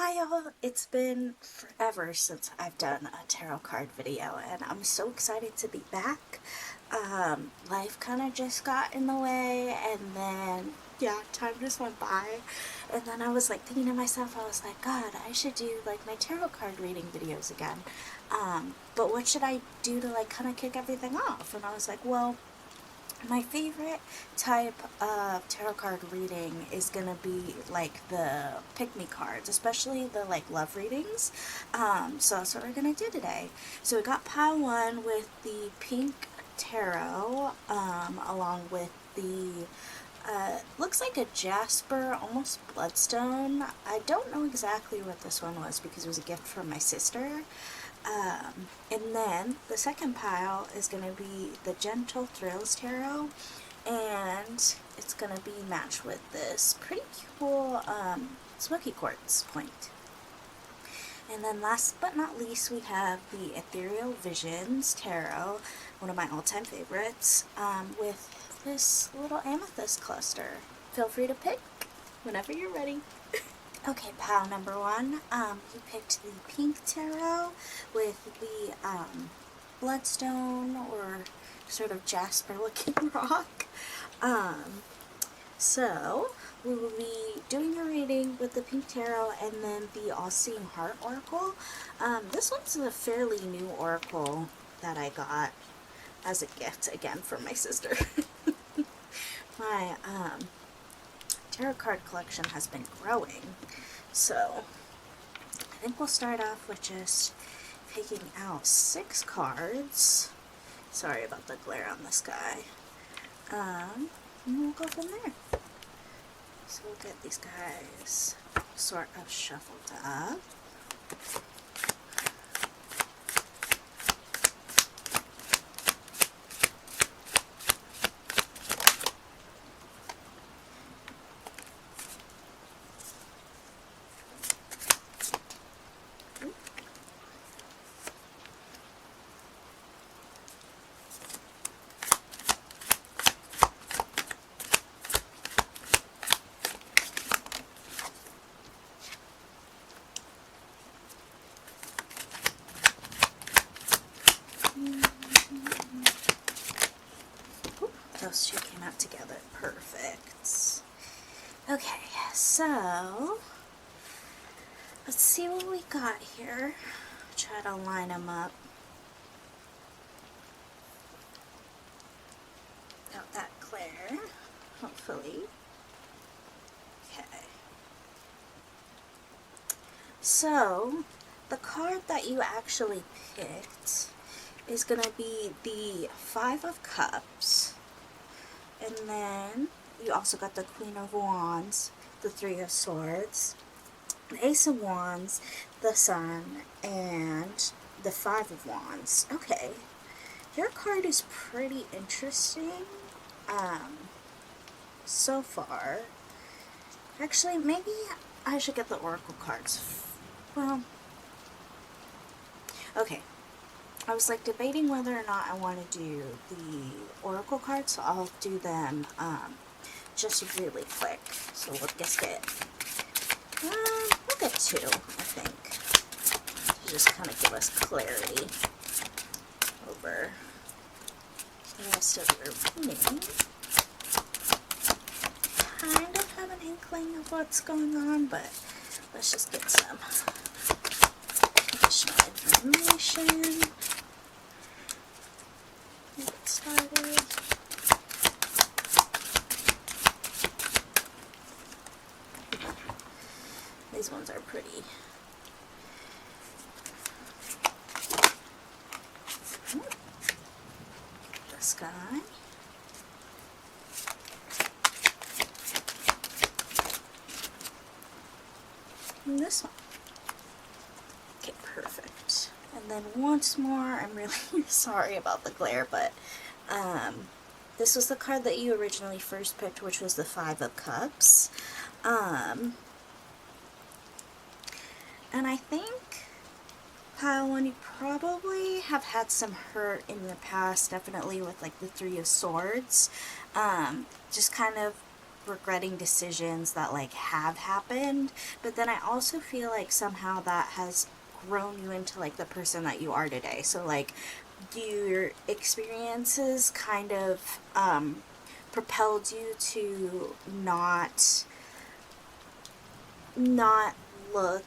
Hi y'all, it's been forever since I've done a tarot card video and I'm so excited to be back. Life kind of just got in the way and then, yeah, time just went by. And then I was like thinking to myself, I was like, God, I should do like my tarot card reading videos again. But what should I do to like kind of kick everything off? And I was like, well, my favorite type of tarot card reading is going to be like the pick-me cards, especially the like love readings. So that's what we're going to do today. So we got pile 1 with the pink tarot, along with the looks like a Jasper, almost Bloodstone. I don't know exactly what this one was because it was a gift from my sister. And then the second pile is going to be the Gentle Thrills Tarot, and it's going to be matched with this pretty cool Smoky Quartz point. And then last but not least, we have the Ethereal Visions Tarot, one of my all-time favorites, with this little amethyst cluster. Feel free to pick whenever you're ready. Okay, pile number 1, you picked the pink tarot with the Bloodstone or sort of Jasper looking rock. So we will be doing a reading with the pink tarot and then the all-seeing heart oracle. This one's a fairly new oracle that I got as a gift again from my sister. My tarot card collection has been growing, so I think we'll start off with just picking out 6 cards. Sorry about the glare on this guy. And we'll go from there. So we'll get these guys sort of shuffled up. Those two came out together. Perfect. Okay, so let's see what we got here. Try to line them up. Got that clear, hopefully. Okay. So the card that you actually picked is going to be the 5 of Cups. And then you also got the Queen of Wands, the 3 of Swords, the Ace of Wands, the Sun, and the 5 of Wands. Okay, your card is pretty interesting so far. Actually, maybe I should get the oracle cards. Well, okay. I was like debating whether or not I want to do the oracle cards, so I'll do them just really quick. So we'll just get, we'll get 2, I think, to just kind of give us clarity over the rest of your reading. Kind of have an inkling of what's going on, but let's just get some additional information. Get started. These ones are pretty. This guy. And this one. Okay, perfect. And then once more, I'm really sorry about the glare, but this was the card that you originally first picked, which was the 5 of Cups. And I think, pile 1, you probably have had some hurt in the past, definitely with like the 3 of Swords. Just kind of regretting decisions that like have happened, but then I also feel like somehow that has grown you into like the person that you are today. So like your experiences kind of propelled you to not look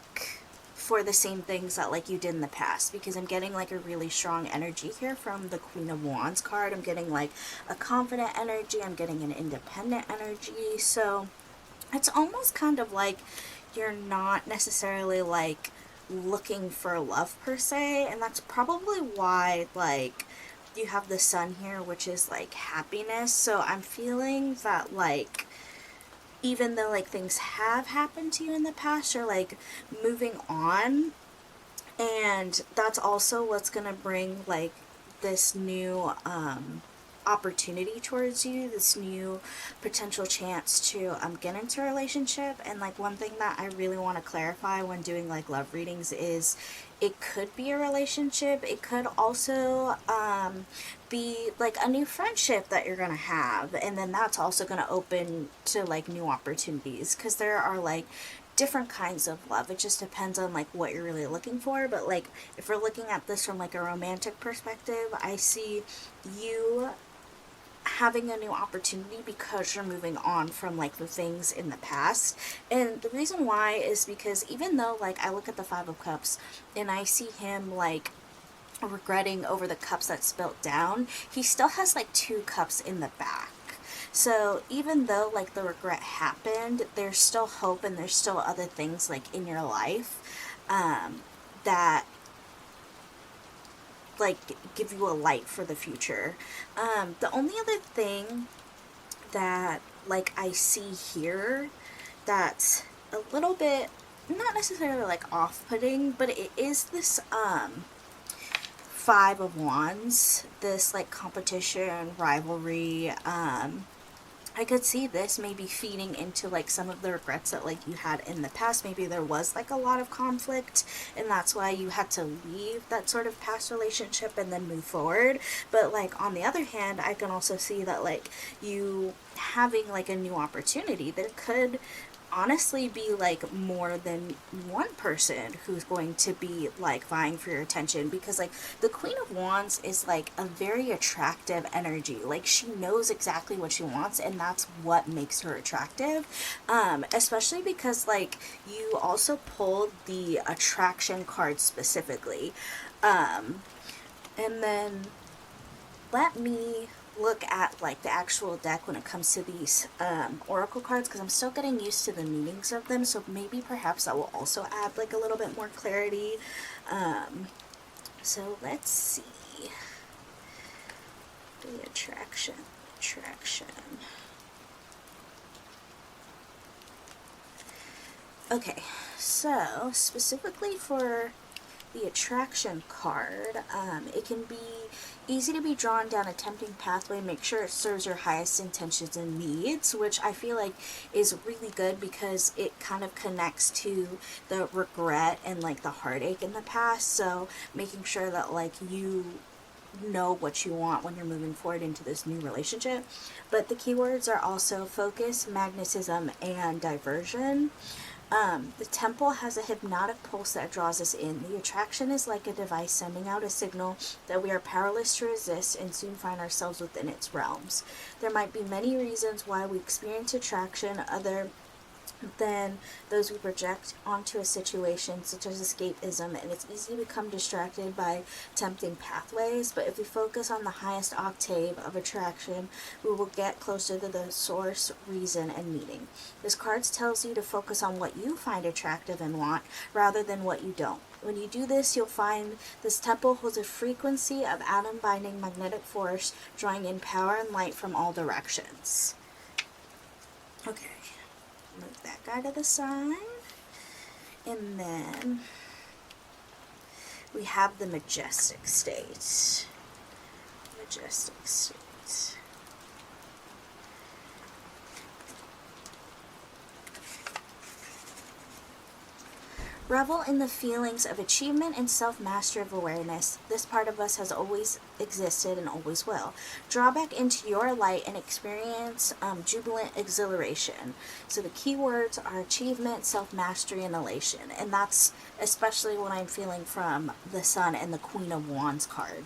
for the same things that like you did in the past, because I'm getting like a really strong energy here from the Queen of Wands card. I'm getting like a confident energy, I'm getting an independent energy. So it's almost kind of like you're not necessarily like looking for love per se, and that's probably why like you have the sun here, which is like happiness. So I'm feeling that like even though like things have happened to you in the past, you're like moving on, and that's also what's gonna bring like this new opportunity towards you, this new potential chance to get into a relationship. And like one thing that I really want to clarify when doing like love readings is it could be a relationship, it could also be like a new friendship that you're gonna have, and then that's also gonna open to like new opportunities, because there are like different kinds of love. It just depends on like what you're really looking for. But like if we're looking at this from like a romantic perspective, I see you having a new opportunity because you're moving on from like the things in the past. And the reason why is because even though like I look at the Five of Cups and I see him like regretting over the cups that spilt down, he still has like 2 cups in the back. So even though like the regret happened, there's still hope and there's still other things like in your life that like give you a light for the future. The only other thing that like I see here that's a little bit not necessarily like off-putting, but it is this Five of Wands, this like competition, rivalry. I could see this maybe feeding into like some of the regrets that like you had in the past. Maybe there was like a lot of conflict and that's why you had to leave that sort of past relationship and then move forward. But like on the other hand, I can also see that like you having like a new opportunity, there could honestly be like more than one person who's going to be like vying for your attention, because like the Queen of Wands is like a very attractive energy. Like she knows exactly what she wants, and that's what makes her attractive. Especially because like you also pulled the attraction card specifically. And then let me look at like the actual deck when it comes to these oracle cards, because I'm still getting used to the meanings of them, so maybe perhaps that will also add like a little bit more clarity. So let's see. The attraction. Okay, so specifically for the attraction card, it can be easy to be drawn down a tempting pathway. Make sure it serves your highest intentions and needs, which I feel like is really good because it kind of connects to the regret and like the heartache in the past. So making sure that like you know what you want when you're moving forward into this new relationship. But the keywords are also focus, magnetism, and diversion. The temple has a hypnotic pulse that draws us in. The attraction is like a device sending out a signal that we are powerless to resist and soon find ourselves within its realms. There might be many reasons why we experience attraction other than those we project onto a situation, such as escapism, and it's easy to become distracted by tempting pathways. But if we focus on the highest octave of attraction, we will get closer to the source, reason, and meaning. This card tells you to focus on what you find attractive and want, rather than what you don't. When you do this, you'll find this temple holds a frequency of atom-binding magnetic force, drawing in power and light from all directions. Okay. Move that guy to the side. And then we have the majestic state. Revel in the feelings of achievement and self-mastery of awareness. This part of us has always existed and always will. Draw back into your light and experience jubilant exhilaration. So the key words are achievement, self-mastery, and elation. And that's especially what I'm feeling from the Sun and the Queen of Wands card.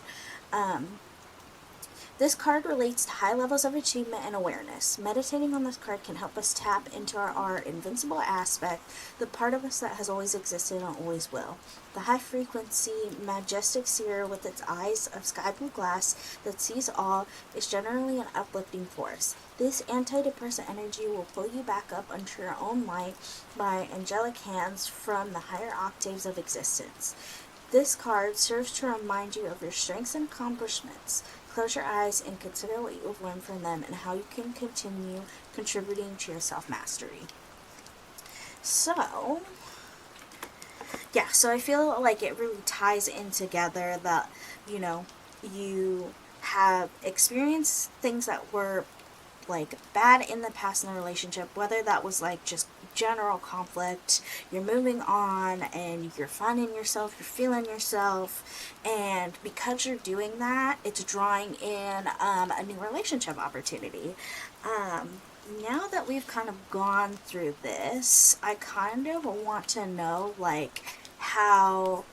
This card relates to high levels of achievement and awareness. Meditating on this card can help us tap into our invincible aspect, the part of us that has always existed and always will. The high-frequency, majestic seer with its eyes of sky blue glass that sees all is generally an uplifting force. This antidepressant energy will pull you back up onto your own light by angelic hands from the higher octaves of existence. This card serves to remind you of your strengths and accomplishments. Close your eyes and consider what you have learned from them and how you can continue contributing to your self-mastery. So, yeah, so I feel like it really ties in together that, you know, you have experienced things that were like bad in the past in the relationship, whether that was like just general conflict, you're moving on and you're finding yourself, you're feeling yourself, and because you're doing that, it's drawing in a new relationship opportunity. Now that we've kind of gone through this, I kind of want to know like how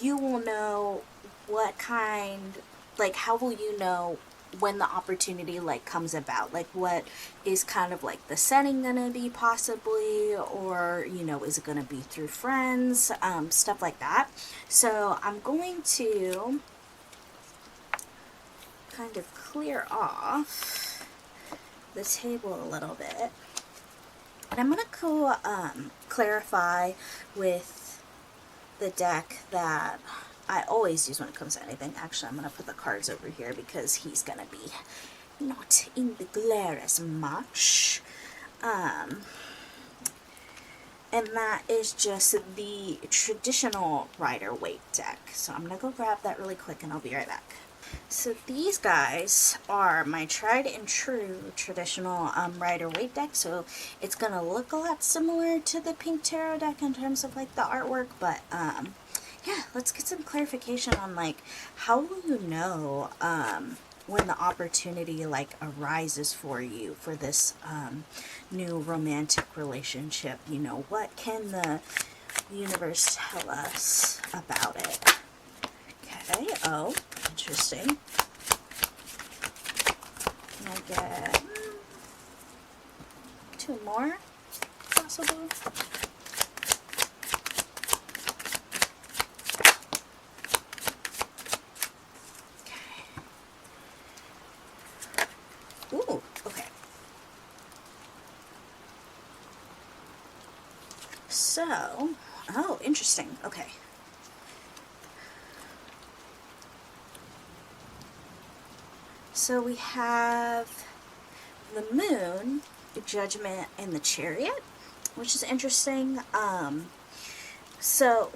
you will know what kind, like how will you know when the opportunity like comes about, like what is kind of like the setting gonna be possibly, or you know, is it gonna be through friends, stuff like that. So I'm going to kind of clear off the table a little bit, and I'm gonna go clarify with the deck that I always use when it comes to anything. Actually, I'm going to put the cards over here because he's going to be not in the glare as much. And that is just the traditional Rider-Waite deck. So I'm going to go grab that really quick and I'll be right back. So these guys are my tried and true traditional Rider-Waite deck. So it's going to look a lot similar to the pink tarot deck in terms of like the artwork, but yeah, let's get some clarification on like how will you know when the opportunity like arises for you for this new romantic relationship. You know, what can the universe tell us about it? Okay, oh, interesting. Can I get 2 more possible? Ooh, okay. So, oh, interesting. Okay. So we have the Moon, the Judgment, and the Chariot, which is interesting. So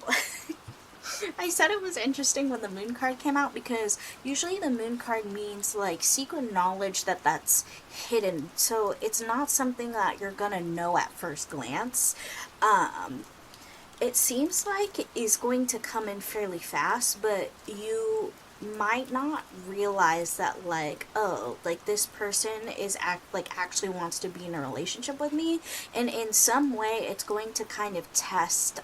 I said it was interesting when the Moon card came out because usually the Moon card means like secret knowledge that's hidden. So it's not something that you're gonna know at first glance. It seems like it is going to come in fairly fast, but you might not realize that like, oh, like this person is actually wants to be in a relationship with me, and in some way it's going to kind of test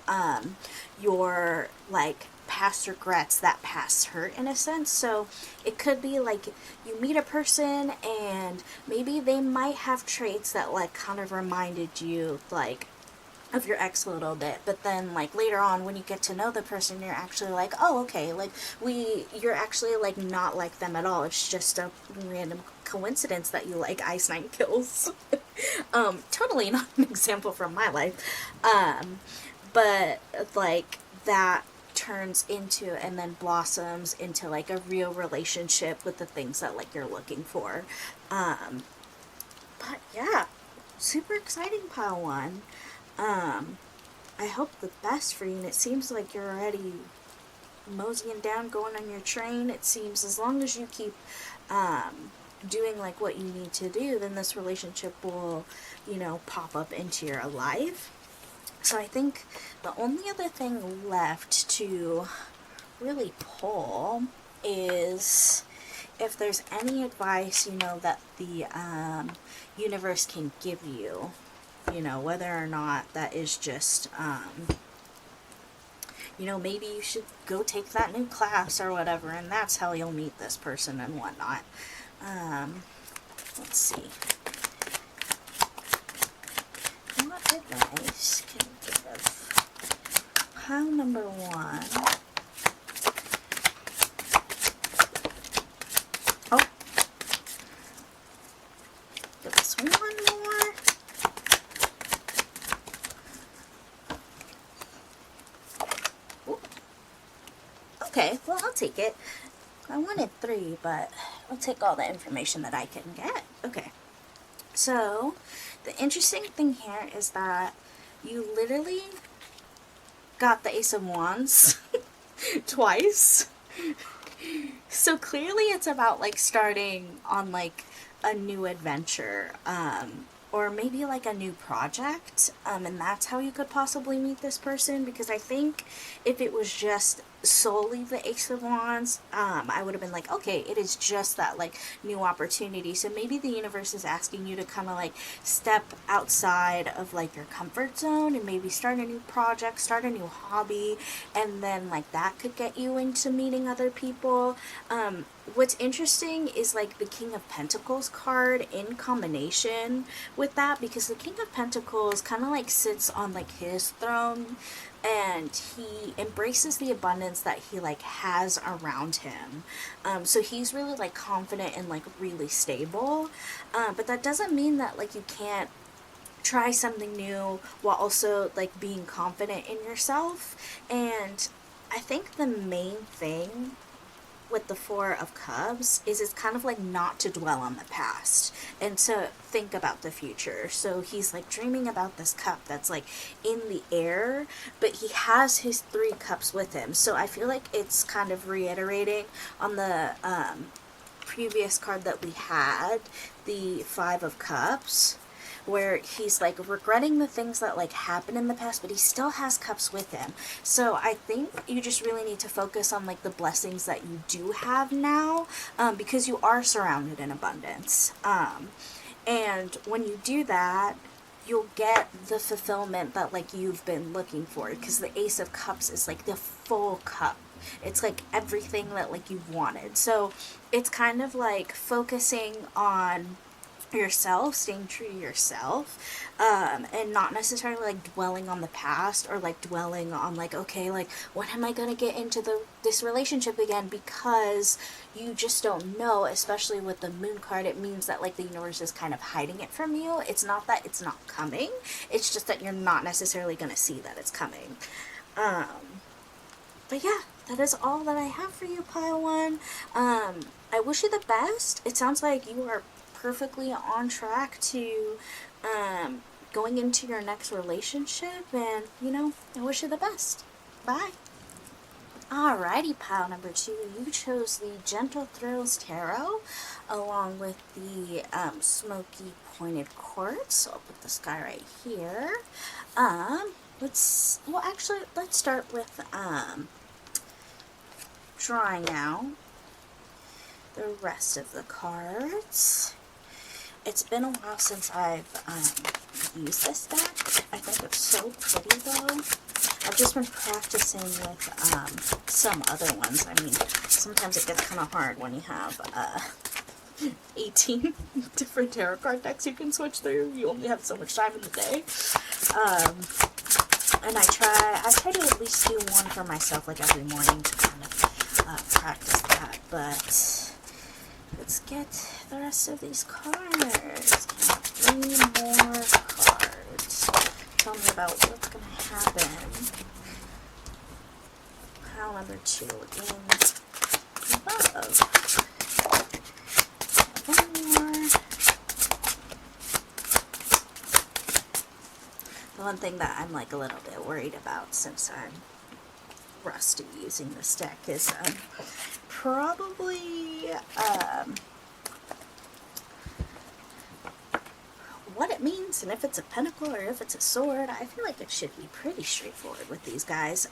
your like past regrets, that past hurt in a sense. So it could be like you meet a person and maybe they might have traits that like kind of reminded you like of your ex a little bit, but then like later on when you get to know the person, you're actually like, oh, okay, like you're actually like not like them at all. It's just a random coincidence that you like Ice Nine Kills. Totally not an example from my life, but like that turns into and then blossoms into like a real relationship with the things that like you're looking for. But yeah, super exciting, pile one. I hope the best for you, and it seems like you're already moseying down, going on your train. It seems as long as you keep doing like what you need to do, then this relationship will, you know, pop up into your life. So I think the only other thing left to really pull is if there's any advice, you know, that the universe can give you, you know, whether or not that is just, you know, maybe you should go take that new class or whatever, and that's how you'll meet this person and whatnot. Let's see. What advice can you give? Pile number 1. Oh. Give us one more. Ooh. Okay, well, I'll take it. I wanted 3, but I'll take all the information that I can get. Okay. So, the interesting thing here is that you literally got the Ace of Wands twice. So clearly it's about like starting on like a new adventure, or maybe like a new project, and that's how you could possibly meet this person, because I think if it was just solely the Ace of Wands, I would have been like, okay, it is just that like new opportunity. So maybe the universe is asking you to kind of like step outside of like your comfort zone and maybe start a new project, start a new hobby, and then like that could get you into meeting other people. What's interesting is like the King of Pentacles card in combination with that, because the King of Pentacles kind of like sits on like his throne, and he embraces the abundance that he like has around him. So he's really like confident and like really stable. But that doesn't mean that like you can't try something new while also like being confident in yourself. And I think the main thing with the Four of Cups is it's kind of like not to dwell on the past and to think about the future. So he's like dreaming about this cup that's like in the air, but he has his 3 cups with him. So I feel like it's kind of reiterating on the previous card that we had, the 5 of Cups, where he's like regretting the things that like happened in the past, but he still has cups with him. So I think you just really need to focus on like the blessings that you do have now, because you are surrounded in abundance. And when you do that, you'll get the fulfillment that like you've been looking for, because the Ace of Cups is like the full cup. It's like everything that like you've wanted. So it's kind of like focusing on yourself, staying true to yourself, and not necessarily like dwelling on the past, or like dwelling on like, okay, like when am I gonna get into this relationship again, because you just don't know. Especially with the Moon card, it means that like the universe is kind of hiding it from you. It's not that it's not coming, it's just that you're not necessarily gonna see that it's coming. But yeah, that is all that I have for you, Pile 1. I wish you the best. It sounds like you are perfectly on track to going into your next relationship, and you know, I wish you the best. Bye. Alrighty, pile number 2, you chose the Gentle Thrills Tarot along with the Smoky Pointed Quartz. So I'll put this guy right here. Let's start with drawing out the rest of the cards. It's been a while since I've used this deck. I think it's so pretty though. I've just been practicing with some other ones. I mean, sometimes it gets kind of hard when you have 18 different tarot card decks you can switch through. You only have so much time in the day. And I try to at least do one for myself like every morning to kind of practice that. But let's get the rest of these cards. 3 more cards. Tell me about what's going to happen. Pile number 2 in love. 1 more. The one thing that I'm like a little bit worried about, since I'm rusty using this deck, is probably what it means and if it's a pentacle or if it's a sword. I feel like it should be pretty straightforward with these guys.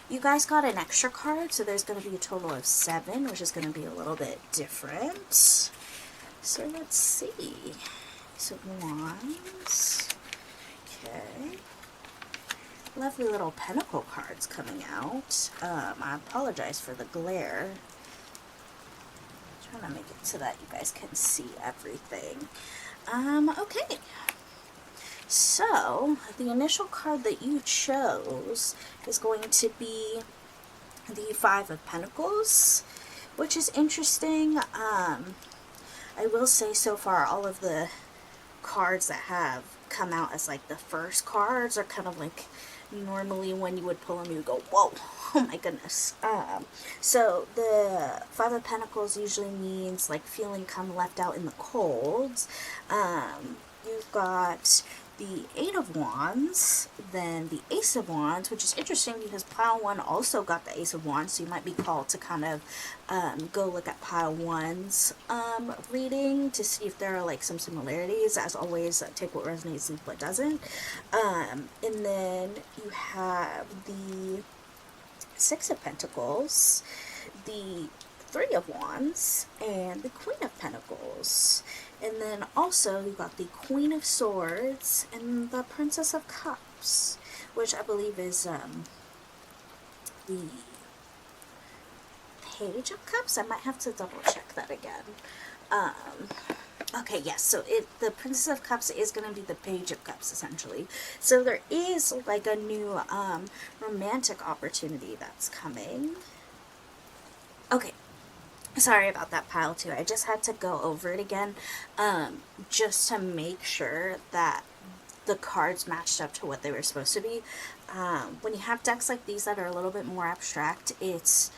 You guys got an extra card, so there's going to be a total of 7, which is going to be a little bit different. So let's see. So wands. Okay. Lovely little pentacle cards coming out. I apologize for the glare. I'm trying to make it so that you guys can see everything. Okay. So, the initial card that you chose is going to be the 5 of Pentacles, which is interesting. I will say so far all of the cards that have come out as like the first cards are kind of like normally when you would pull them you would go, whoa, oh my goodness. So the 5 of Pentacles usually means like feeling kind of left out in the cold. You've got the 8 of Wands, then the Ace of Wands, which is interesting because pile 1 also got the Ace of Wands, so you might be called to kind of go look at pile 1's reading to see if there are like some similarities. As always, take what resonates, leave what doesn't. And then you have the 6 of Pentacles, the 3 of Wands, and the Queen of Pentacles. And then also you got the Queen of Swords and the Princess of Cups, which I believe is the Page of Cups. I might have to double check that again. Okay, yes, so the Princess of Cups is going to be the Page of Cups, essentially. So there is like a new romantic opportunity that's coming. Okay. Sorry about that pile too. I just had to go over it again just to make sure that the cards matched up to what they were supposed to be. When you have decks like these that are a little bit more abstract, it's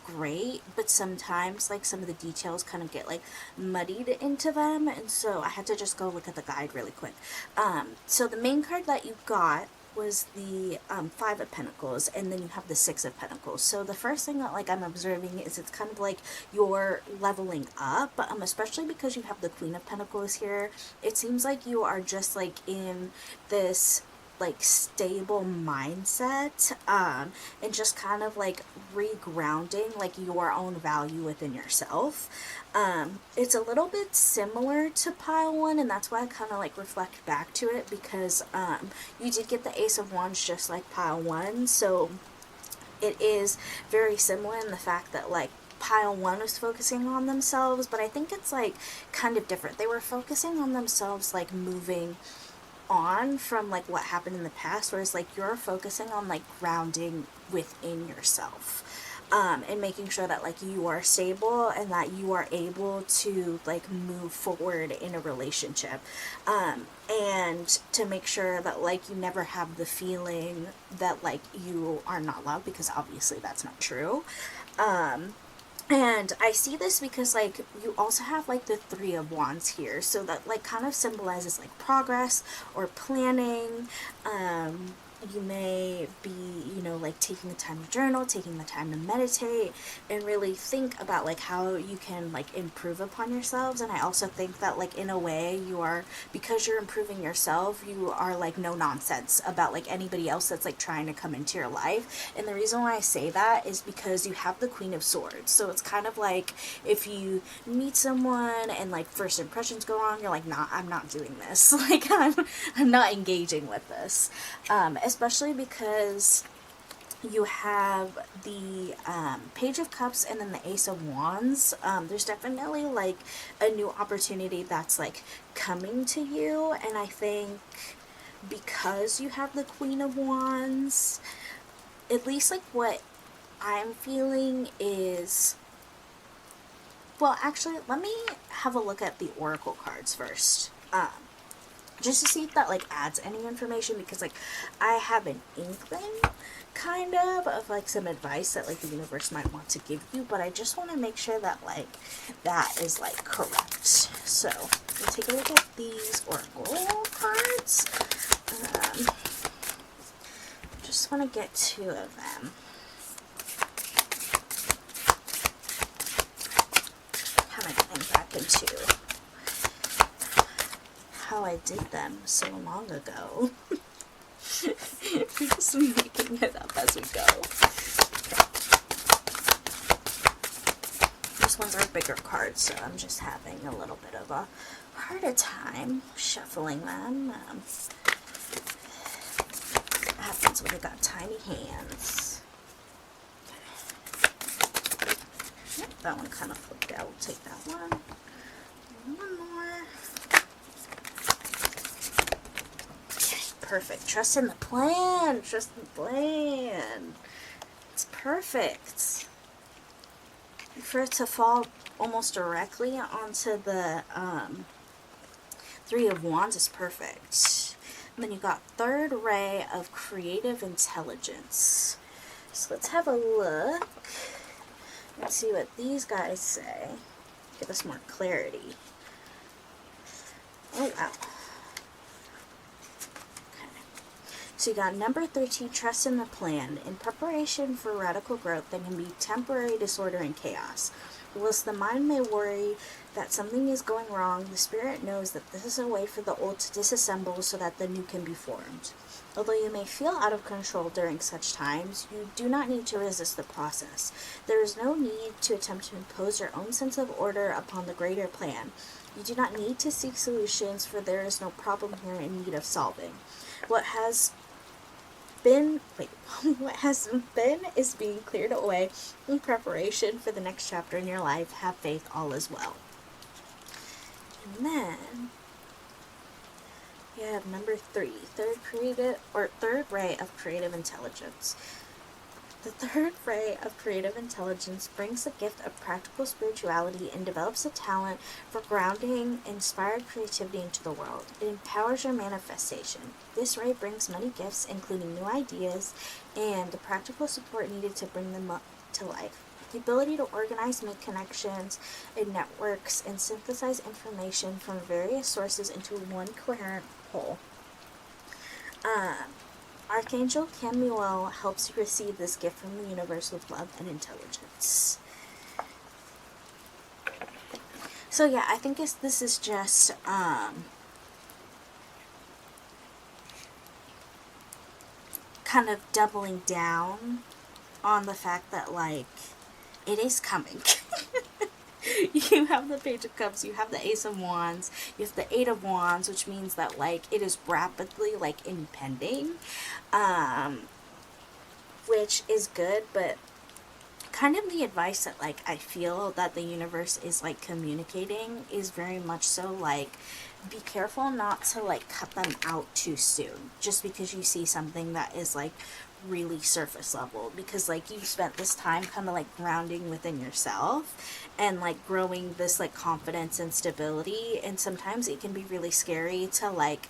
great, but sometimes like some of the details kind of get like muddied into them, and so I had to just go look at the guide really quick. So the main card that you got was the 5 of Pentacles, and then you have the 6 of Pentacles. So the first thing that like I'm observing is it's kind of like you're leveling up, especially because you have the Queen of Pentacles here. It seems like you are just like in this like stable mindset and just kind of like regrounding like your own value within yourself. It's a little bit similar to pile 1, and that's why I kind of like reflect back to it, because you did get the Ace of Wands just like pile 1, so it is very similar in the fact that like pile 1 was focusing on themselves, but I think it's like kind of different. They were focusing on themselves like moving on from like what happened in the past, whereas like you're focusing on like grounding within yourself and making sure that like you are stable and that you are able to like move forward in a relationship, and to make sure that like you never have the feeling that like you are not loved, because obviously that's not true. And I see this because, like, you also have, like, the 3 of Wands here. So that, like, kind of symbolizes, like, progress or planning. You may be, you know, like, taking the time to journal, taking the time to meditate, and really think about, like, how you can, like, improve upon yourselves. And I also think that, like, in a way, you are, because you're improving yourself, you are, like, no nonsense about, like, anybody else that's, like, trying to come into your life. And the reason why I say that is because you have the Queen of Swords. So it's kind of like if you meet someone and, like, first impressions go wrong, you're like, nah, I'm not doing this. Like, I'm not engaging with this. Especially because you have the Page of Cups and then the Ace of Wands. There's definitely like a new opportunity that's like coming to you, and I think because you have the Queen of Wands, at least like what I'm feeling is, well, actually let me have a look at the oracle cards first. Just to see if that like adds any information, because like I have an inkling kind of like some advice that like the universe might want to give you, but I just want to make sure that like that is like correct. So we'll take a look at these oracle cards. Just want to get 2 of them. Kind of getting back into how I did them so long ago. We're just making it up as we go. These ones are bigger cards, so I'm just having a little bit of a harder time shuffling them. What happens when you got tiny hands? Okay. Yep, that one kind of flipped out. We'll take that one. One more. Okay, perfect. Trust in the plan. Trust in the plan. It's perfect. For it to fall almost directly onto the Three of Wands is perfect. And then you got third ray of creative intelligence. So let's have a look and see what these guys say. Give us more clarity. Oh, wow. Okay. So you got number 13, trust in the plan. In preparation for radical growth, there can be temporary disorder and chaos. Whilst the mind may worry that something is going wrong, the spirit knows that this is a way for the old to disassemble so that the new can be formed. Although you may feel out of control during such times, you do not need to resist the process. There is no need to attempt to impose your own sense of order upon the greater plan. You do not need to seek solutions, for there is no problem here in need of solving. What has been is being cleared away in preparation for the next chapter in your life. Have faith, all is well. And then you have number 3, third ray of creative intelligence. The third ray of creative intelligence brings the gift of practical spirituality and develops a talent for grounding inspired creativity into the world. It empowers your manifestation. This ray brings many gifts, including new ideas and the practical support needed to bring them up to life. The ability to organize, make connections in networks, and synthesize information from various sources into one coherent whole. Archangel Camuel helps you receive this gift from the universe with love and intelligence. So yeah, I think this is just kind of doubling down on the fact that, like, it is coming. You have the Page of Cups, you have the Ace of Wands, you have the Eight of Wands, which means that, like, it is rapidly, like, impending, which is good, but kind of the advice that, like, I feel that the universe is, like, communicating is very much so, like, be careful not to, like, cut them out too soon, just because you see something that is, like, really surface level, because, like, you've spent this time kind of, like, grounding within yourself and, like, growing this, like, confidence and stability, and sometimes it can be really scary to, like,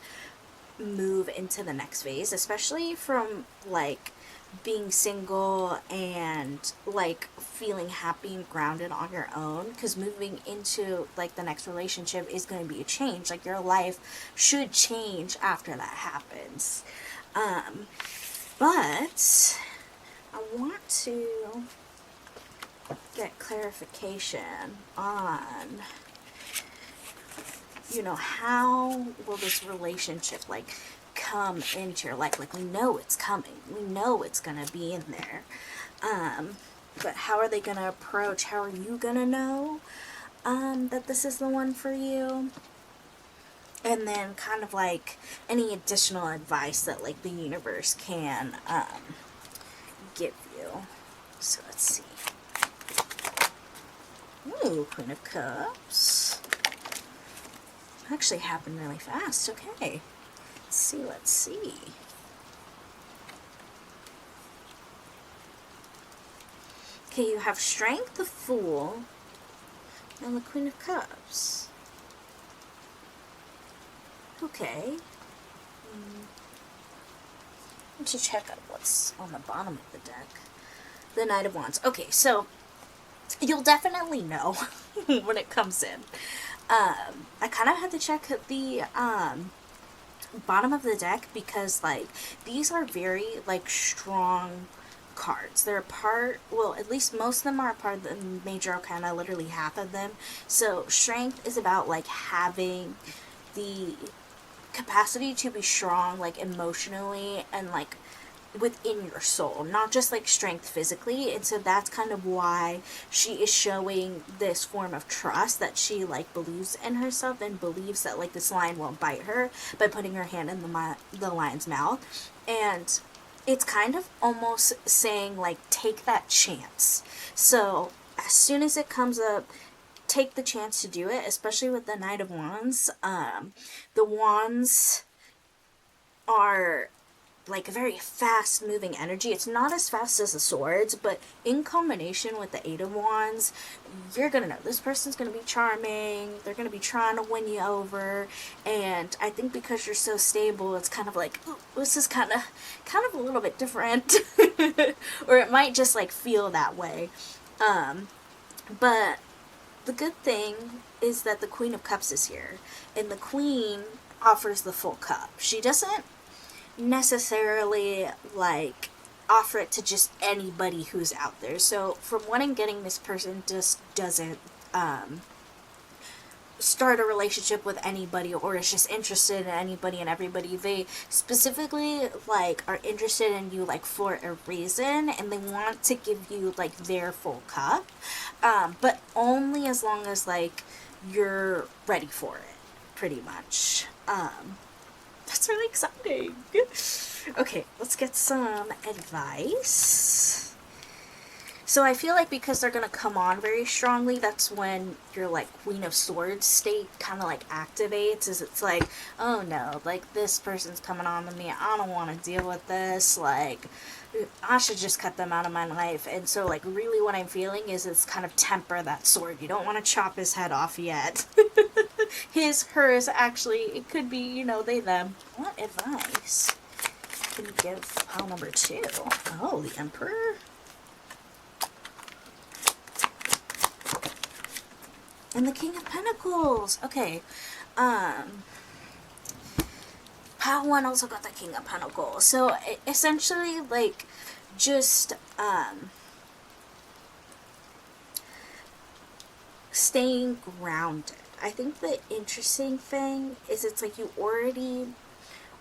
move into the next phase, especially from, like, being single and, like, feeling happy and grounded on your own, because moving into, like, the next relationship is going to be a change. Like, your life should change after that happens. But I want to get clarification on, you know, how will this relationship, like, come into your life? Like, we know it's coming. We know it's going to be in there. But how are they going to approach? How are you going to know that this is the one for you? And then kind of, like, any additional advice that, like, the universe can give you. So let's see. Ooh, Queen of Cups. Actually happened really fast. Okay. Let's see. Okay, you have Strength, the Fool, and the Queen of Cups. Okay. Let's check out what's on the bottom of the deck. The Knight of Wands. Okay, so you'll definitely know when it comes in. I kind of had to check the bottom of the deck because, like, these are very, like, strong cards. They're a part, well, at least most of them are a part of the major arcana, literally half of them. So strength is about, like, having the capacity to be strong, like, emotionally and, like, within your soul, not just like strength physically. And so that's kind of why she is showing this form of trust, that she like believes in herself and believes that like this lion won't bite her by putting her hand in the lion's mouth. And it's kind of almost saying like, take that chance. So as soon as it comes up, take the chance to do it, especially with the Knight of Wands. The wands are like a very fast moving energy. It's not as fast as the swords, but in combination with the Eight of Wands, you're gonna know this person's gonna be charming, they're gonna be trying to win you over. And I think because you're so stable, it's kind of like, oh, this is kind of a little bit different. Or it might just like feel that way. But the good thing is that the Queen of Cups is here, and the Queen offers the full cup. She doesn't necessarily like offer it to just anybody who's out there. So from what I'm getting, this person just doesn't start a relationship with anybody, or is just interested in anybody and everybody. They specifically like are interested in you like for a reason, and they want to give you like their full cup, but only as long as like you're ready for it, pretty much. That's really exciting. Okay, let's get some advice. So I feel like because they're going to come on very strongly, that's when your like Queen of Swords state kind of like activates. Is it's like, oh no, like this person's coming on to me. I don't want to deal with this. Like, I should just cut them out of my life. And so like really what I'm feeling is it's kind of temper that sword. You don't want to chop his head off yet. His, hers, actually, it could be, you know, they, them. What advice can you give pile number 2? Oh, the Emperor. And the King of Pentacles. Okay. Pile 1 also got the King of Pentacles. So, essentially, like, just, staying grounded. I think the interesting thing is it's like you already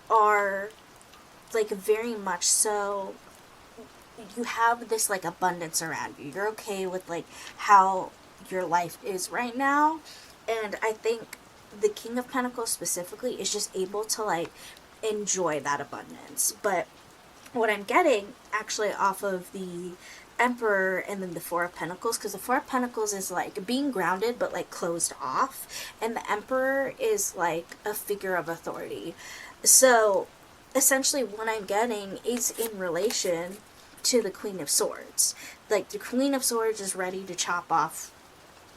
are, like, very much so, you have this, like, abundance around you. You're okay with, like, how your life is right now. And I think the King of Pentacles specifically is just able to, like, enjoy that abundance. But what I'm getting, actually, off of the Emperor and then the Four of Pentacles, because the Four of Pentacles is like being grounded but like closed off, and the Emperor is like a figure of authority. So essentially what I'm getting is in relation to the Queen of Swords. Like the Queen of Swords is ready to chop off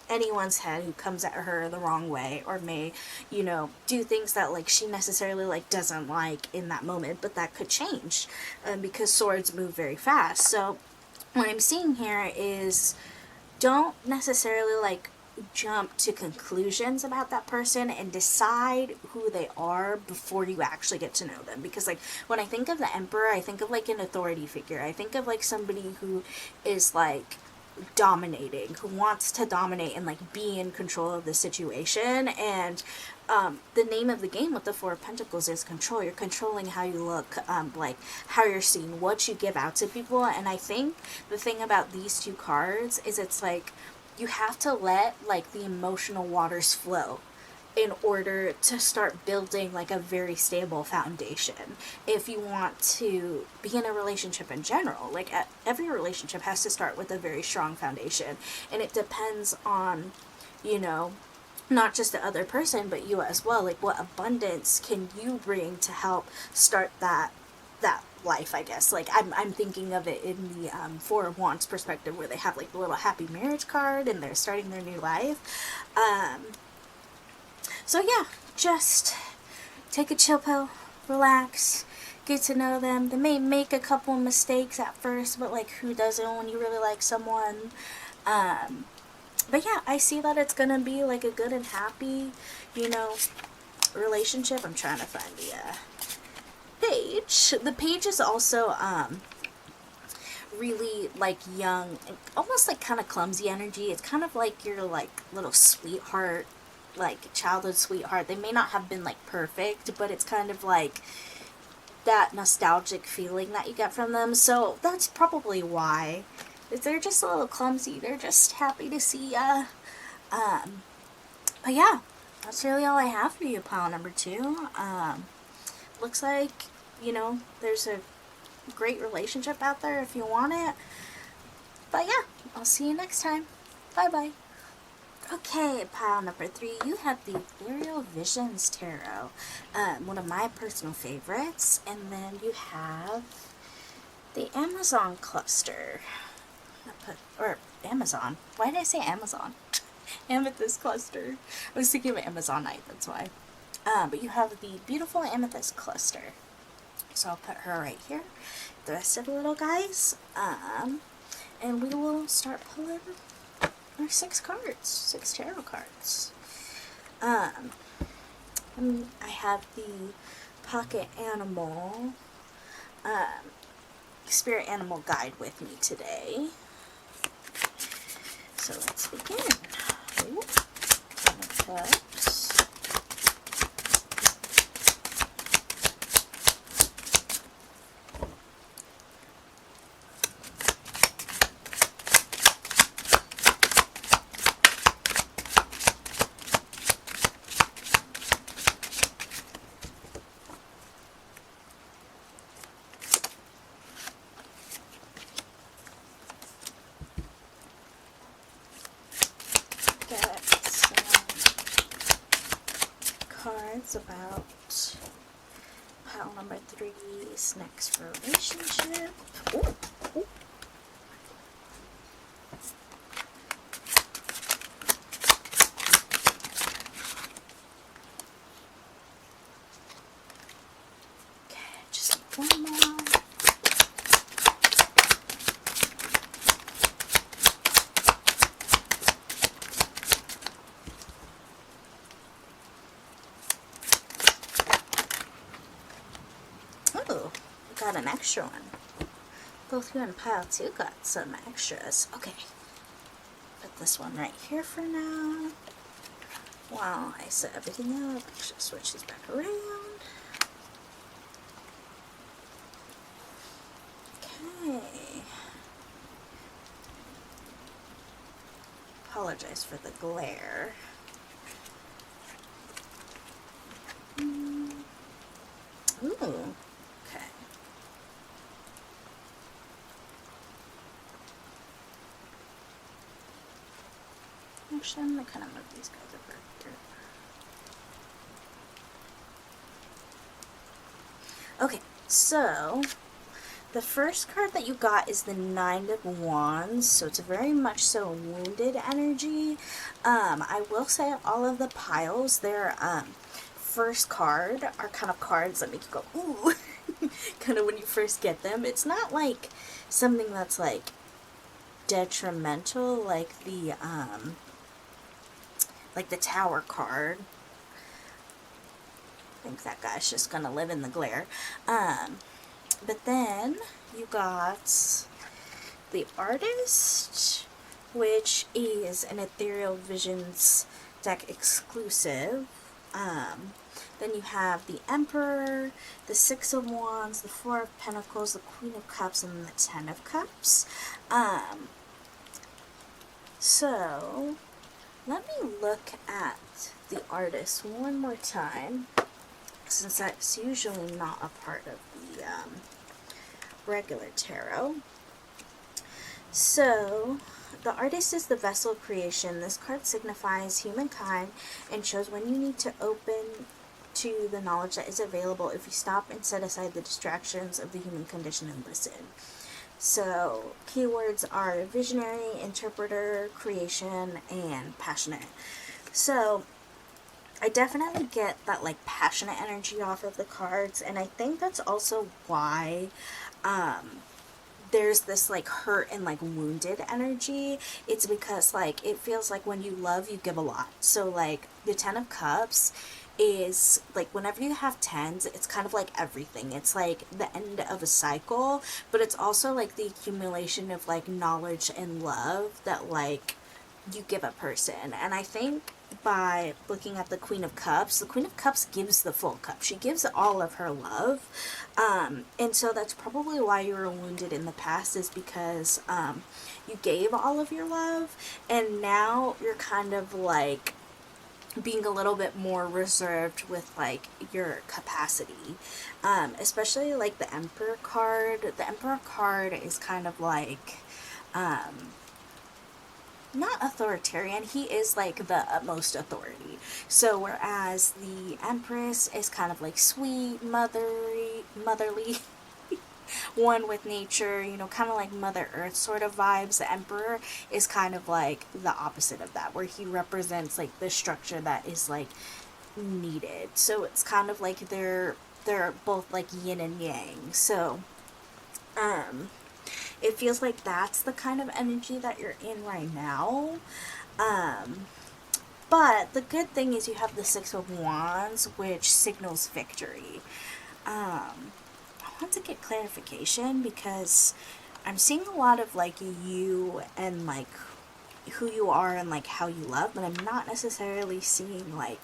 anyone's head who comes at her the wrong way, or may, you know, do things that like she necessarily like doesn't like in that moment, but that could change because swords move very fast. So what I'm seeing here is don't necessarily like jump to conclusions about that person and decide who they are before you actually get to know them. Because like when I think of the Emperor, I think of like an authority figure. I think of like somebody who is like dominating, who wants to dominate and like be in control of the situation. And the name of the game with the Four of Pentacles is control. You're controlling how you look, like how you're seen, what you give out to people. And I think the thing about these two cards is it's like you have to let like the emotional waters flow in order to start building like a very stable foundation. If you want to be in a relationship in general, like every relationship has to start with a very strong foundation, and it depends on, you know, not just the other person but you as well. Like what abundance can you bring to help start that life, I guess. Like I'm thinking of it in the Four of Wands perspective, where they have like the little happy marriage card and they're starting their new life. So yeah, just take a chill pill, relax, get to know them. They may make a couple mistakes at first, but like who doesn't when you really like someone? But yeah, I see that it's gonna be like a good and happy, you know, relationship. I'm trying to find the page. The page is also really like young and almost like kind of clumsy energy. It's kind of like your like little sweetheart like childhood sweetheart. They may not have been like perfect, but it's kind of like that nostalgic feeling that you get from them. So that's probably why. They're just a little clumsy. They're just happy to see ya. But yeah, that's really all I have for you, pile number 2. Looks like, you know, there's a great relationship out there if you want it. But yeah, I'll see you next time. Bye bye. Okay, pile number 3, you have the Ethereal Visions Tarot, one of my personal favorites, and then you have the Amazon cluster, or Amazon, why did I say Amazon? Amethyst cluster. I was thinking of Amazonite, that's why. But you have the beautiful Amethyst cluster, so I'll put her right here, the rest of the little guys, and we will start pulling our 6 cards, 6 tarot cards. I have the pocket animal, spirit animal guide with me today. So let's begin. Ooh, 10 of Cups. Cards about pile number 3's next relationship. Ooh, ooh. Okay, just one more. Got an extra one. Both you and pile 2 got some extras. Okay. Put this one right here for now. While I set everything up, just switch these back around. Okay. Apologize for the glare. Ooh. Actually, I'm going to kind of move these guys over here. Okay, so the first card that you got is the 9 of Wands, so it's very much so wounded energy. I will say all of the piles, their first card are kind of cards that make you go, ooh, kind of when you first get them. It's not like something that's like detrimental, like the Tower card. I think that guy's just gonna live in the glare. But then you got the Artist, which is an Ethereal Visions deck exclusive. Then you have the Emperor, the 6 of Wands, the 4 of Pentacles, the Queen of Cups, and the 10 of Cups. So let me look at the Artist one more time, since that's usually not a part of the regular tarot. So, the Artist is the vessel of creation. This card signifies humankind and shows when you need to open to the knowledge that is available if you stop and set aside the distractions of the human condition and listen. So, keywords are visionary, interpreter, creation, and passionate. So, I definitely get that, like, passionate energy off of the cards, and I think that's also why, there's this, like, hurt and, like, wounded energy. It's because, like, it feels like when you love, you give a lot. So, like, the 10 of Cups is, like, whenever you have 10s, it's kind of like everything. It's, like, the end of a cycle, but it's also, like, the accumulation of, like, knowledge and love that, like, you give a person. And I think by looking at the Queen of Cups. The Queen of Cups gives the full cup. She gives all of her love. And so that's probably why you were wounded in the past, is because you gave all of your love, and now you're kind of like being a little bit more reserved with like your capacity, especially like the Emperor card. The Emperor card is kind of like not authoritarian, he is like the utmost authority. So whereas the Empress is kind of like sweet, motherly one with nature, you know, kind of like Mother Earth sort of vibes, the Emperor is kind of like the opposite of that, where he represents like the structure that is like needed. So it's kind of like they're both like yin and yang. So it feels like that's the kind of energy that you're in right now. But the good thing is you have the Six of Wands, which signals victory. I want to get clarification because I'm seeing a lot of like you and like who you are and like how you love, but I'm not necessarily seeing like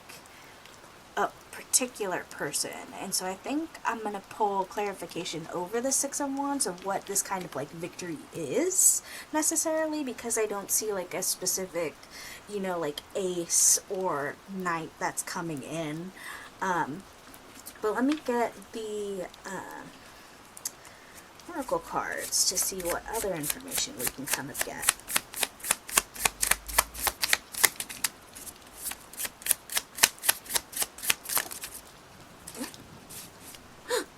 a particular person. And so I think I'm going to pull clarification over the Six of Wands of what this kind of like victory is necessarily, because I don't see like a specific, you know, like ace or knight that's coming in. But let me get the oracle cards to see what other information we can kind of get.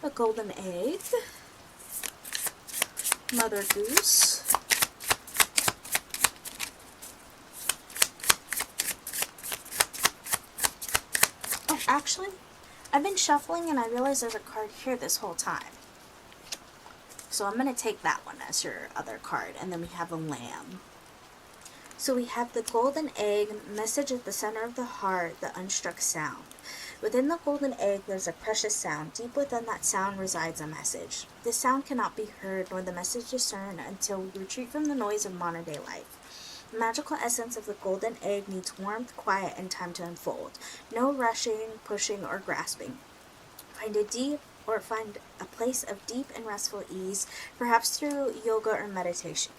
A golden egg, Mother Goose, oh, actually, I've been shuffling and I realized there's a card here this whole time. So I'm going to take that one as your other card, and then we have a lamb. So we have the golden egg, message at the center of the heart, the unstruck sound. Within the golden egg, there's a precious sound. Deep within that sound resides a message. This sound cannot be heard nor the message discerned until we retreat from the noise of modern-day life. The magical essence of the golden egg needs warmth, quiet, and time to unfold. No rushing, pushing, or grasping. Find a place of deep and restful ease, perhaps through yoga or meditation.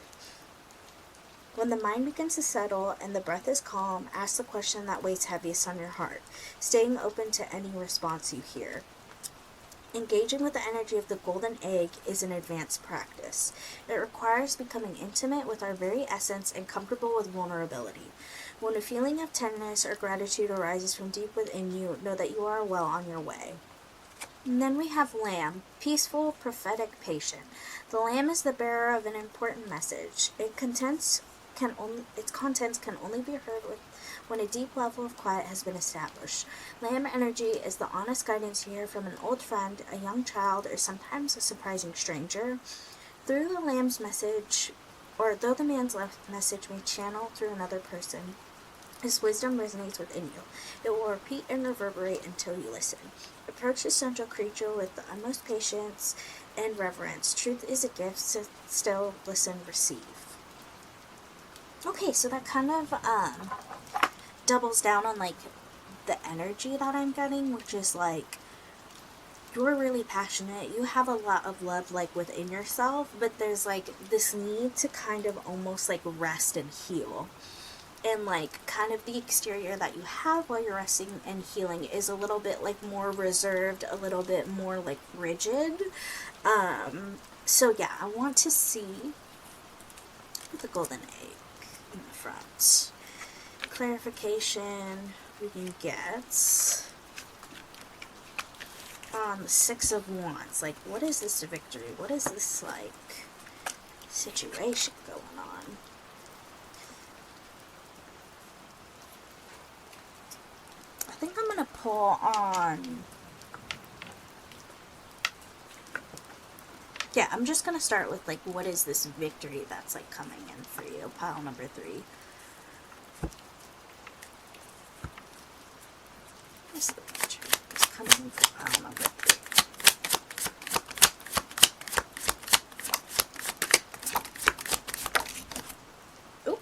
When the mind begins to settle and the breath is calm, ask the question that weighs heaviest on your heart, staying open to any response you hear. Engaging with the energy of the golden egg is an advanced practice. It requires becoming intimate with our very essence and comfortable with vulnerability. When a feeling of tenderness or gratitude arises from deep within you, know that you are well on your way. And then we have lamb, peaceful, prophetic, patient. The lamb is the bearer of an important message. Its contents can only be heard when a deep level of quiet has been established. Lamb energy is the honest guidance you hear from an old friend, a young child, or sometimes a surprising stranger. Through the lamb's message, or though the man's message may channel through another person, his wisdom resonates within you. It will repeat and reverberate until you listen. Approach the central creature with the utmost patience and reverence. Truth is a gift, so still listen, receive. Okay, so that kind of doubles down on like the energy that I'm getting, which is like you're really passionate, you have a lot of love like within yourself, but there's like this need to kind of almost like rest and heal. And like kind of the exterior that you have while you're resting and healing is a little bit like more reserved, a little bit more like rigid. So yeah, I want to see the golden egg in the front. Clarification we can get on the Six of Wands. Like, what is this victory? What is this like situation going on? I think I'm gonna pull on. Yeah, I'm just gonna start with like, what is this victory that's like coming in for you? Pile number 3. What is the victory that's coming in for pile number 3? Oh.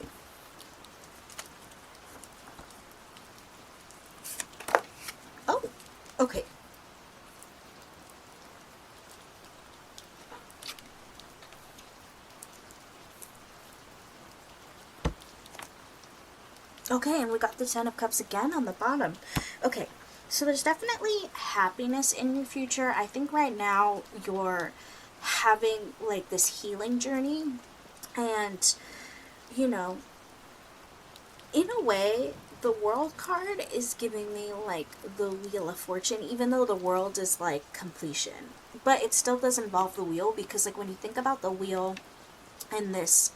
Okay, and we got the Ten of Cups again on the bottom. Okay, so there's definitely happiness in your future. I think right now you're having like this healing journey, and you know, in a way, the World card is giving me like the Wheel of Fortune, even though the world is like completion. But it still does involve the wheel, because like when you think about the wheel in this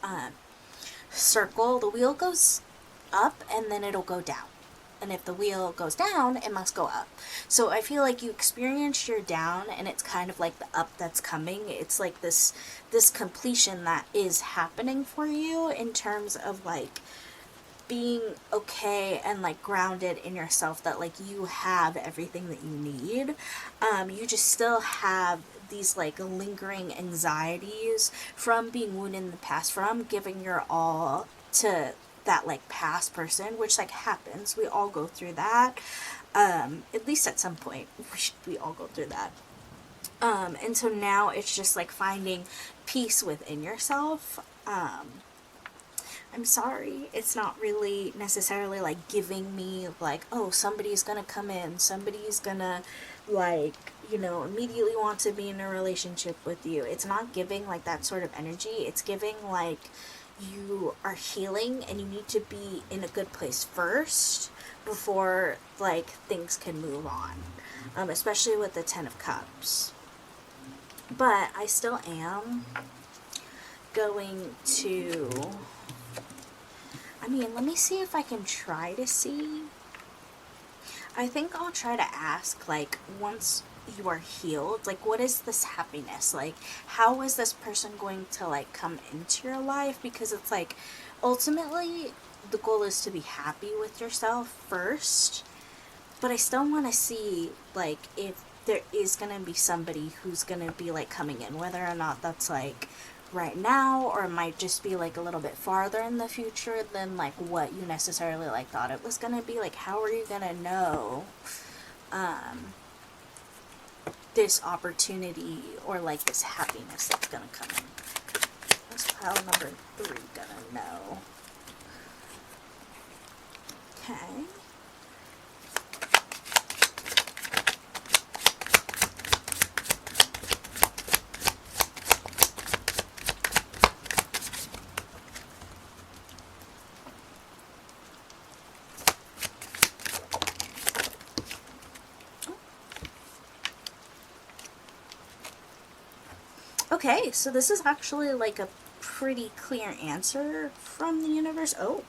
circle, the wheel goes up and then it'll go down. And if the wheel goes down, it must go up. So I feel like you experience your down, and it's kind of like the up that's coming. It's like this completion that is happening for you in terms of like being okay and like grounded in yourself, that like you have everything that you need. You just still have these like lingering anxieties from being wounded in the past, from giving your all to that like past person, which like happens. We all go through that. At least at some point, we all go through that. And so now it's just like finding peace within yourself. I'm sorry, it's not really necessarily like giving me like, oh, somebody's gonna come in, somebody's gonna like, you know, immediately want to be in a relationship with you. It's not giving like that sort of energy. It's giving like you are healing and you need to be in a good place first before like things can move on, especially with the Ten of Cups. But I still am going to, I mean, let me see if I can try to see. I think I'll try to ask, like, once you are healed, like, what is this happiness? Like, how is this person going to, like, come into your life? Because it's, like, ultimately, the goal is to be happy with yourself first. But I still want to see, like, if there is going to be somebody who's going to be, like, coming in. Whether or not that's, like, right now, or it might just be like a little bit farther in the future than like what you necessarily like thought it was gonna be. Like, how are you gonna know this opportunity or like this happiness that's gonna come in? What's pile number 3 gonna know? Okay. Okay, so this is actually like a pretty clear answer from the universe. Oh.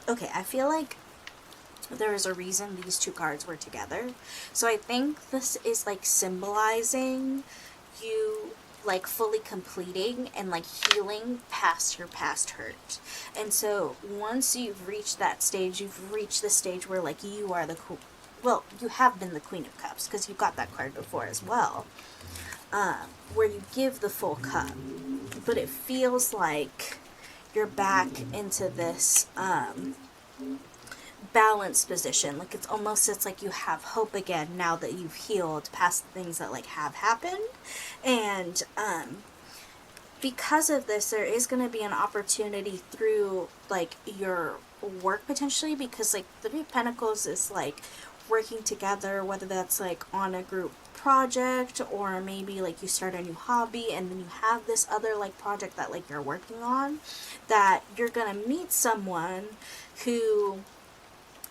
Okay, I feel like there is a reason these two cards were together. So I think this is like symbolizing you like fully completing and like healing past your past hurt. And so once you've reached that stage, you've reached the stage where like you are the well, you have been the Queen of Cups, because you got that card before as well. Where you give the full cup, but it feels like you're back into this balanced position. Like it's like you have hope again now that you've healed past the things that like have happened. And because of this, there is going to be an opportunity through like your work potentially, because like the Three of Pentacles is like working together, whether that's like on a group project, or maybe like you start a new hobby and then you have this other like project that like you're working on, that you're gonna meet someone who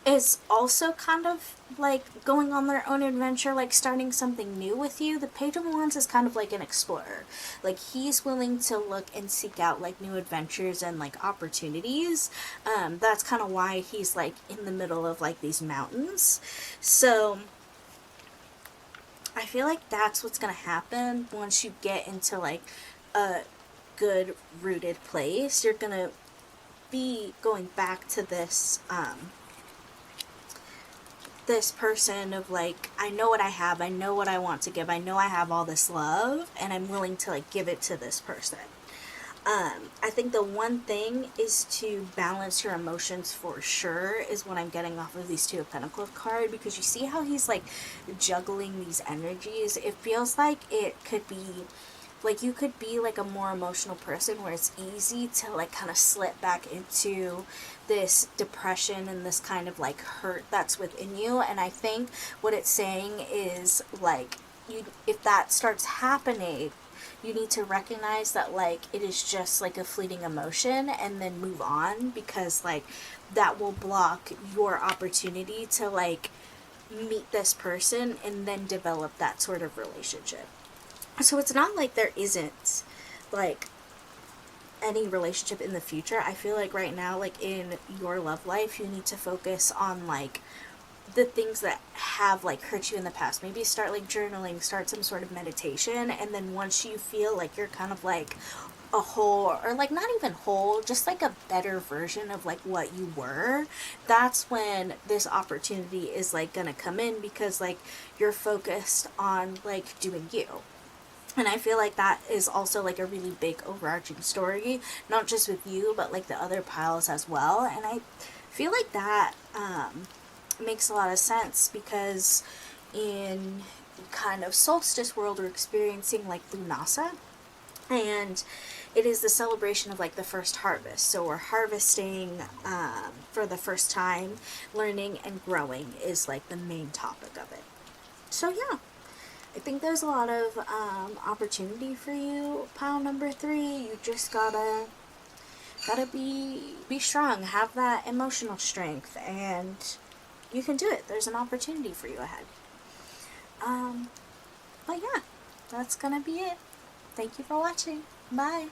is also kind of like going on their own adventure, like starting something new with you. The Page of Wands is kind of like an explorer. Like he's willing to look and seek out like new adventures and like opportunities. That's kind of why he's like in the middle of like these mountains. So I feel like that's what's gonna happen once you get into like a good rooted place. You're gonna be going back to this this person of like, I know what I have, I know what I want to give, I know I have all this love, and I'm willing to like give it to this person. I think the one thing is to balance your emotions for sure, is what I'm getting off of these Two of Pentacles card, because you see how he's like juggling these energies. It feels like it could be like you could be like a more emotional person where it's easy to like kind of slip back into this depression and this kind of like hurt that's within you. And I think what it's saying is like, you, if that starts happening, you need to recognize that like it is just like a fleeting emotion and then move on, because like that will block your opportunity to like meet this person and then develop that sort of relationship. So it's not like there isn't like any relationship in the future. I feel like right now, like in your love life, you need to focus on like the things that have like hurt you in the past. Maybe start like journaling, start some sort of meditation, and then once you feel like you're kind of like a whole, or like not even whole, just like a better version of like what you were, that's when this opportunity is like gonna come in, because like you're focused on like doing you. And I feel like that is also like a really big overarching story, not just with you, but like the other piles as well. And I feel like that makes a lot of sense, because in kind of solstice world, we're experiencing like Lunasa, and it is the celebration of like the first harvest. So we're harvesting for the first time. Learning and growing is like the main topic of it. So yeah, I think there's a lot of opportunity for you, pile number 3. You just gotta be strong, have that emotional strength, and you can do it. There's an opportunity for you ahead. But yeah, that's gonna be it. Thank you for watching. Bye.